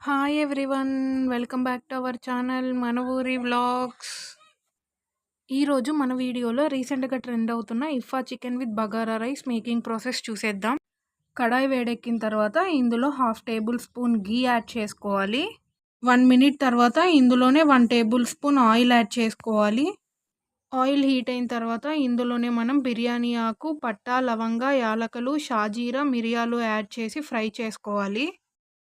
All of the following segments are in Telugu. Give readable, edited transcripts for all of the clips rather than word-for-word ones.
Hi everyone, welcome back to our channel మన ఊరి వ్లాగ్స్. ఈరోజు మన వీడియోలో రీసెంట్గా ట్రెండ్ అవుతున్న ఇఫా chicken with bagara rice making process చూసేద్దాం. కడాయి వేడెక్కిన తర్వాత ఇందులో 1/2 టేబుల్ స్పూన్ గీ యాడ్ చేసుకోవాలి. 1 మినిట్ తర్వాత ఇందులోనే 1 టేబుల్ స్పూన్ ఆయిల్ యాడ్ చేసుకోవాలి. ఆయిల్ హీట్ అయిన తర్వాత ఇందులోనే మనం బిర్యానీ ఆకు, పట్టా, లవంగ, యాలకులు, షాజీరా, మిరియాలు యాడ్ చేసి ఫ్రై చేసుకోవాలి.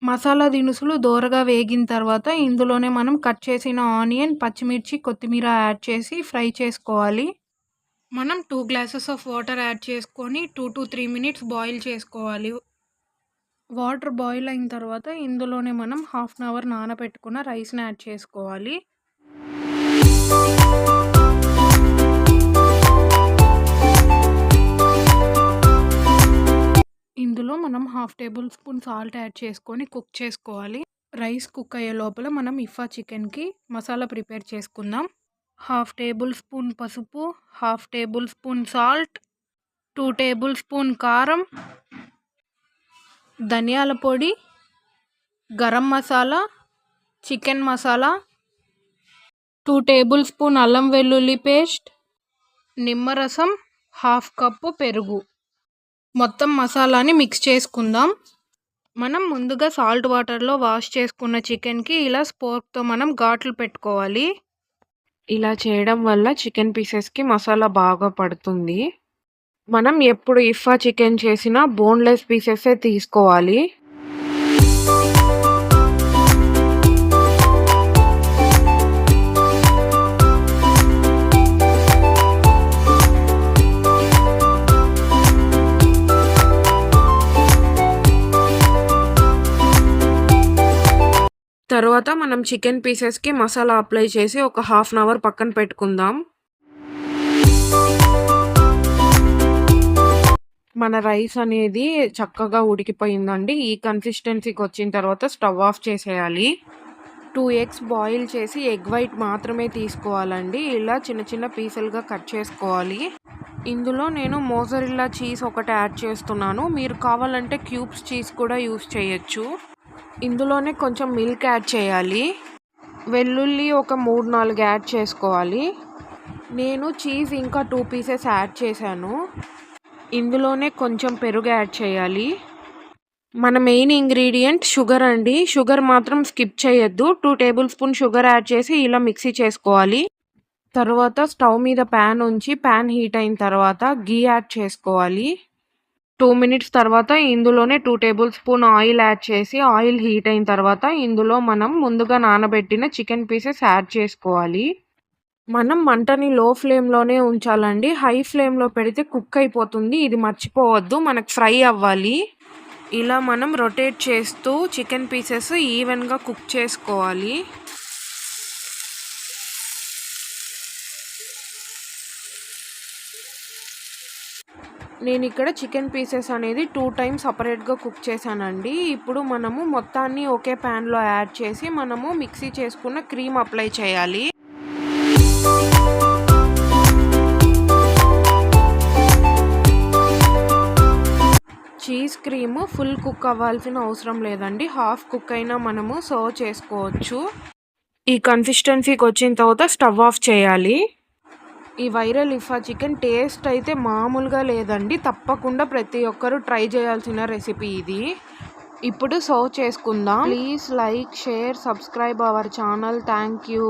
మసాలా దినుసులు దోరగా వేగిన తర్వాత ఇందులోనే మనం కట్ చేసిన ఆనియన్, పచ్చిమిర్చి, కొత్తిమీర యాడ్ చేసి ఫ్రై చేసుకోవాలి. మనం 2 గ్లాసెస్ ఆఫ్ వాటర్ యాడ్ చేసుకొని 2 to 3 మినిట్స్ బాయిల్ చేసుకోవాలి. వాటర్ బాయిల్ అయిన తర్వాత ఇందులోనే మనం 1/2 an hour నానబెట్టుకున్న రైస్ని యాడ్ చేసుకోవాలి. ఇందులో మనం 1/2 టేబుల్ స్పూన్ సాల్ట్ యాడ్ చేసుకొని కుక్ చేసుకోవాలి. రైస్ కుక్ అయ్యే లోపల మనం ఇఫా చికెన్కి మసాలా ప్రిపేర్ చేసుకుందాం. 1/2 టేబుల్ స్పూన్ పసుపు, 1/2 table spoon salt, 2 table spoon కారం, ధనియాల పొడి, garam masala, chicken masala, 2 table spoon అల్లం వెల్లుల్లి పేస్ట్, నిమ్మరసం, 1/2 కప్పు పెరుగు. మొత్తం మసాలాని మిక్స్ చేసుకుందాం. మనం ముందుగా సాల్ట్ వాటర్లో వాష్ చేసుకున్న చికెన్కి ఇలా స్పోర్క్తో మనం ఘాట్లు పెట్టుకోవాలి. ఇలా చేయడం వల్ల చికెన్ పీసెస్కి మసాలా బాగా పడుతుంది. మనం ఎప్పుడు ఇఫా చికెన్ చేసినా బోన్లెస్ పీసెసే తీసుకోవాలి. తర్వాత మనం చికెన్ పీసెస్కి మసాలా అప్లై చేసి ఒక 1/2 an hour పక్కన పెట్టుకుందాం. మన రైస్ అనేది చక్కగా ఉడికిపోయిందండి. ఈ కన్సిస్టెన్సీకి వచ్చిన తర్వాత స్టవ్ ఆఫ్ చేసేయాలి. 2 ఎగ్స్ బాయిల్ చేసి ఎగ్ వైట్ మాత్రమే తీసుకోవాలండి. ఇలా చిన్న చిన్న పీసులుగా కట్ చేసుకోవాలి. ఇందులో నేను మోజరెల్లా చీజ్ ఒకటి యాడ్ చేస్తున్నాను. మీరు కావాలంటే క్యూబ్స్ చీజ్ కూడా యూస్ చేయొచ్చు. ఇందులోనే కొంచెం మిల్క్ యాడ్ చేయాలి. వెల్లుల్లి ఒక 3-4 యాడ్ చేసుకోవాలి. నేను చీజ్ ఇంకా 2 పీసెస్ యాడ్ చేశాను. ఇందులోనే కొంచెం పెరుగు యాడ్ చేయాలి. మన మెయిన్ ఇంగ్రీడియంట్ షుగర్ అండి. షుగర్ మాత్రం స్కిప్ చేయొద్దు. 2 టేబుల్ స్పూన్ షుగర్ యాడ్ చేసి ఇలా మిక్సీ చేసుకోవాలి. తర్వాత స్టవ్ మీద ప్యాన్ ఉంచి ప్యాన్ హీట్ అయిన తర్వాత గీ యాడ్ చేసుకోవాలి. 2 మినిట్స్ తర్వాత ఇందులోనే 2 టేబుల్ స్పూన్ ఆయిల్ యాడ్ చేసి ఆయిల్ హీట్ అయిన తర్వాత ఇందులో మనం ముందుగా నానబెట్టిన చికెన్ పీసెస్ యాడ్ చేసుకోవాలి. మనం మంటని లో ఫ్లేమ్లోనే ఉంచాలండి. హై ఫ్లేమ్లో పెడితే కుక్ అయిపోతుంది. ఇది మర్చిపోవద్దు, మనకు ఫ్రై అవ్వాలి. ఇలా మనం రొటేట్ చేస్తూ చికెన్ పీసెస్ ఈవెన్గా కుక్ చేసుకోవాలి. నేను ఇక్కడ చికెన్ పీసెస్ అనేది 2 టైమ్స్ సపరేట్గా కుక్ చేశానండి. ఇప్పుడు మనము మొత్తాన్ని ఒకే ప్యాన్లో యాడ్ చేసి మనము మిక్సీ చేసుకున్న క్రీమ్ అప్లై చేయాలి. చీజ్ క్రీమ్ ఫుల్ కుక్ అవ్వాల్సిన అవసరం లేదండి. హాఫ్ కుక్ అయినా మనము సర్వ్ చేసుకోవచ్చు. ఈ కన్సిస్టెన్సీకి వచ్చిన తర్వాత స్టవ్ ఆఫ్ చేయాలి. ఈ వైరల్ ఇఫా చికెన్ టేస్ట్ అయితే మామూలుగా లేదండి. తప్పకుండా ప్రతి ఒక్కరూ ట్రై చేయాల్సిన రెసిపీ ఇది. ఇప్పుడు సర్వ్ చేసుకుందాం. Please like, share, subscribe our channel. Thank you.